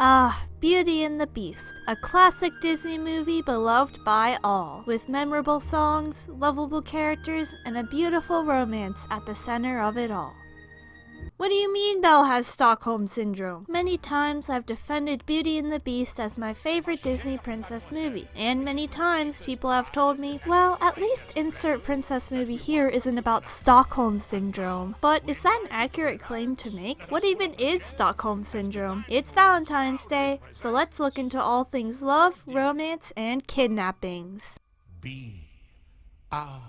Ah, Beauty and the Beast, a classic Disney movie beloved by all, with memorable songs, lovable characters, and a beautiful romance at the center of it all. What do you mean Belle has Stockholm Syndrome? Many times I've defended Beauty and the Beast as my favorite Disney princess movie, and many times people have told me, well, at least insert princess movie here isn't about Stockholm Syndrome. But is that an accurate claim to make? What even is Stockholm Syndrome? It's Valentine's Day, so let's look into all things love, romance, and kidnappings. Be our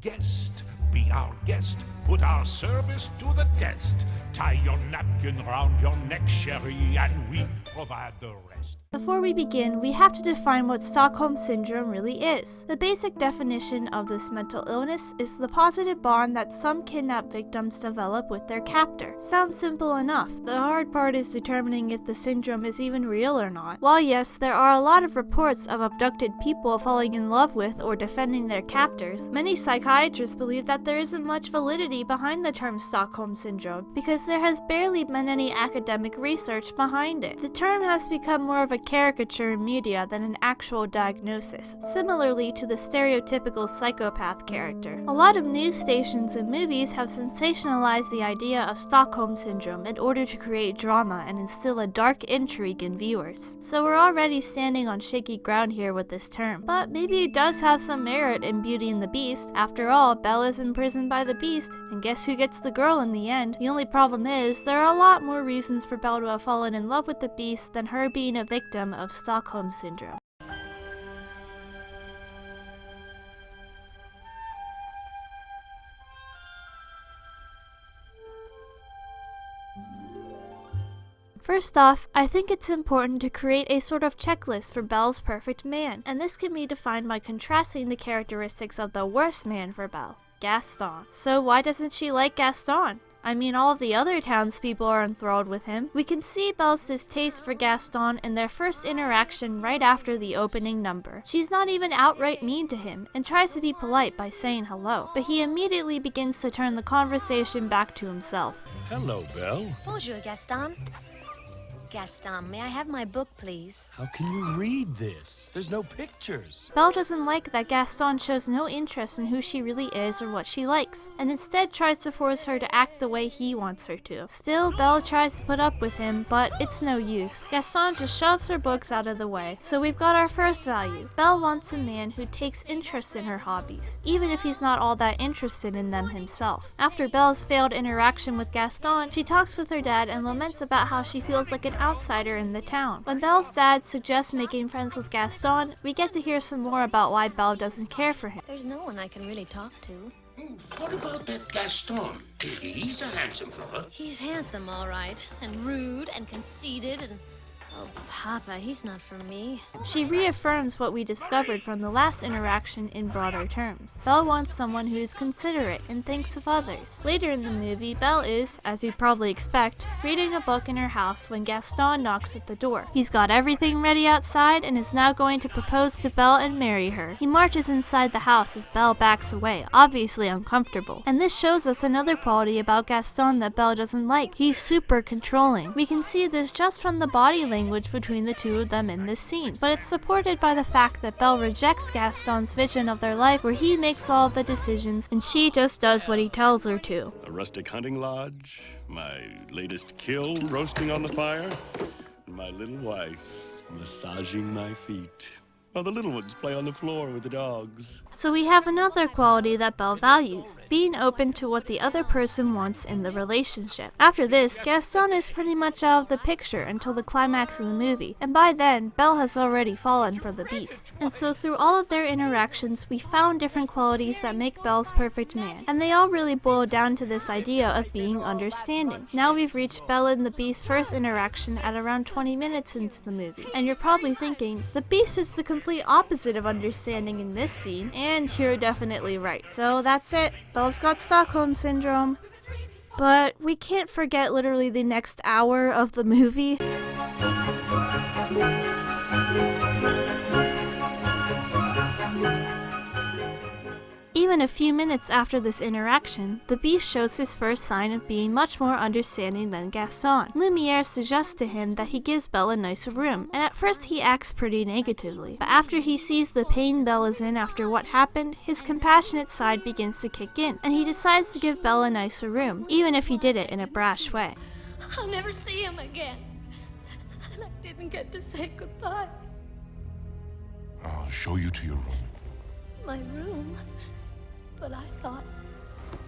guest, be our guest, put our service to the test. Tie your napkin round your neck, Sherry, and we provide the rest. Before we begin, we have to define what Stockholm Syndrome really is. The basic definition of this mental illness is the positive bond that some kidnap victims develop with their captor. Sounds simple enough. The hard part is determining if the syndrome is even real or not. While yes, there are a lot of reports of abducted people falling in love with or defending their captors, many psychiatrists believe that there isn't much validity behind the term Stockholm Syndrome because there has barely been any academic research behind it. The term has become more of a caricature in media than an actual diagnosis, similarly to the stereotypical psychopath character. A lot of news stations and movies have sensationalized the idea of Stockholm Syndrome in order to create drama and instill a dark intrigue in viewers. So we're already standing on shaky ground here with this term. But maybe it does have some merit in Beauty and the Beast. After all, Belle is imprisoned by the Beast, and guess who gets the girl in the end? The only problem is, there are a lot more reasons for Belle to have fallen in love with the Beast than her being a victim of Stockholm Syndrome. First off, I think it's important to create a sort of checklist for Belle's perfect man, and this can be defined by contrasting the characteristics of the worst man for Belle, Gaston. So why doesn't she like Gaston? I mean, all of the other townspeople are enthralled with him. We can see Belle's distaste for Gaston in their first interaction right after the opening number. She's not even outright mean to him, and tries to be polite by saying hello, but he immediately begins to turn the conversation back to himself. Hello, Belle. Bonjour, Gaston. Gaston, may I have my book, please? How can you read this? There's no pictures. Belle doesn't like that Gaston shows no interest in who she really is or what she likes, and instead tries to force her to act the way he wants her to. Still, Belle tries to put up with him, but it's no use. Gaston just shoves her books out of the way. So we've got our first value. Belle wants a man who takes interest in her hobbies, even if he's not all that interested in them himself. After Belle's failed interaction with Gaston, she talks with her dad and laments about how she feels like an outsider in the town. When Belle's dad suggests making friends with Gaston, we get to hear some more about why Belle doesn't care for him. There's no one I can really talk to. What about that Gaston? He's a handsome fella. He's handsome, all right, and rude and conceited and... Oh, Papa, he's not for me. She reaffirms what we discovered from the last interaction in broader terms. Belle wants someone who is considerate and thinks of others. Later in the movie, Belle is, as you'd probably expect, reading a book in her house when Gaston knocks at the door. He's got everything ready outside and is now going to propose to Belle and marry her. He marches inside the house as Belle backs away, obviously uncomfortable. And this shows us another quality about Gaston that Belle doesn't like. He's super controlling. We can see this just from the body language between the two of them in this scene, but it's supported by the fact that Belle rejects Gaston's vision of their life where he makes all the decisions and she just does what he tells her to. A rustic hunting lodge, my latest kill roasting on the fire, and my little wife massaging my feet. While the little ones play on the floor with the dogs. So we have another quality that Belle values, being open to what the other person wants in the relationship. After this, Gaston is pretty much out of the picture until the climax of the movie, and by then, Belle has already fallen for the Beast. And so through all of their interactions, we found different qualities that make Belle's perfect man, and they all really boil down to this idea of being understanding. Now we've reached Belle and the Beast's first interaction at around 20 minutes into the movie, and you're probably thinking, the Beast is the complete opposite of understanding in this scene, and you're definitely right. So that's it. Belle's got Stockholm Syndrome. But we can't forget literally the next hour of the movie. Even a few minutes after this interaction, the Beast shows his first sign of being much more understanding than Gaston. Lumiere suggests to him that he gives Belle a nicer room, and at first he acts pretty negatively. But after he sees the pain Belle is in after what happened, his compassionate side begins to kick in, and he decides to give Belle a nicer room, even if he did it in a brash way. I'll never see him again. And I didn't get to say goodbye. I'll show you to your room. My room? But I thought,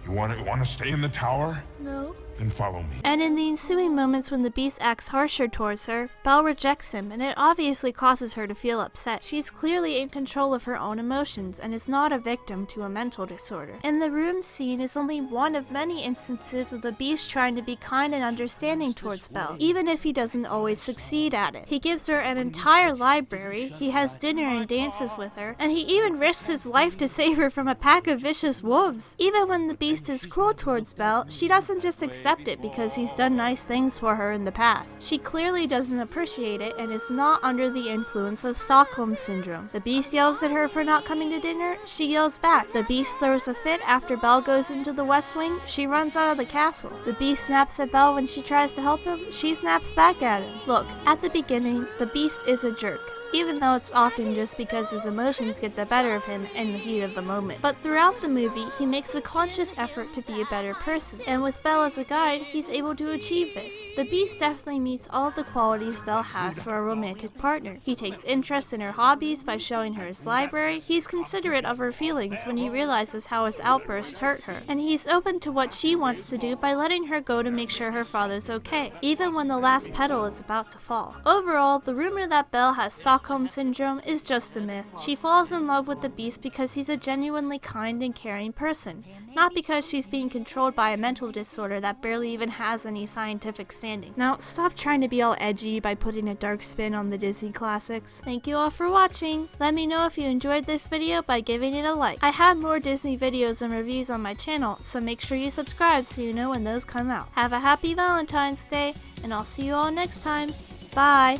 You want to stay in the tower? no. Then follow me. And in the ensuing moments when the Beast acts harsher towards her, Belle rejects him, and it obviously causes her to feel upset. She's clearly in control of her own emotions and is not a victim to a mental disorder. And the room scene is only one of many instances of the Beast trying to be kind and understanding towards Belle, even if he doesn't always succeed at it. He gives her an entire library, he has dinner and dances with her, and he even risks his life to save her from a pack of vicious wolves. Even when the Beast is cruel towards Belle, she doesn't just accept it because he's done nice things for her in the past. She clearly doesn't appreciate it and is not under the influence of Stockholm Syndrome. The Beast yells at her for not coming to dinner, she yells back. The Beast throws a fit after Belle goes into the West Wing, she runs out of the castle. The Beast snaps at Belle when she tries to help him, she snaps back at him. Look, at the beginning, the Beast is a jerk, even though it's often just because his emotions get the better of him in the heat of the moment. But throughout the movie, he makes a conscious effort to be a better person, and with Belle as a guide, he's able to achieve this. The Beast definitely meets all of the qualities Belle has for a romantic partner. He takes interest in her hobbies by showing her his library, he's considerate of her feelings when he realizes how his outburst hurt her, and he's open to what she wants to do by letting her go to make sure her father's okay, even when the last petal is about to fall. Overall, the rumor that Belle has Stockholm Syndrome is just a myth. She falls in love with the Beast because he's a genuinely kind and caring person, not because she's being controlled by a mental disorder that barely even has any scientific standing. Now, stop trying to be all edgy by putting a dark spin on the Disney classics. Thank you all for watching. Let me know if you enjoyed this video by giving it a like. I have more Disney videos and reviews on my channel, so make sure you subscribe so you know when those come out. Have a happy Valentine's Day, and I'll see you all next time. Bye!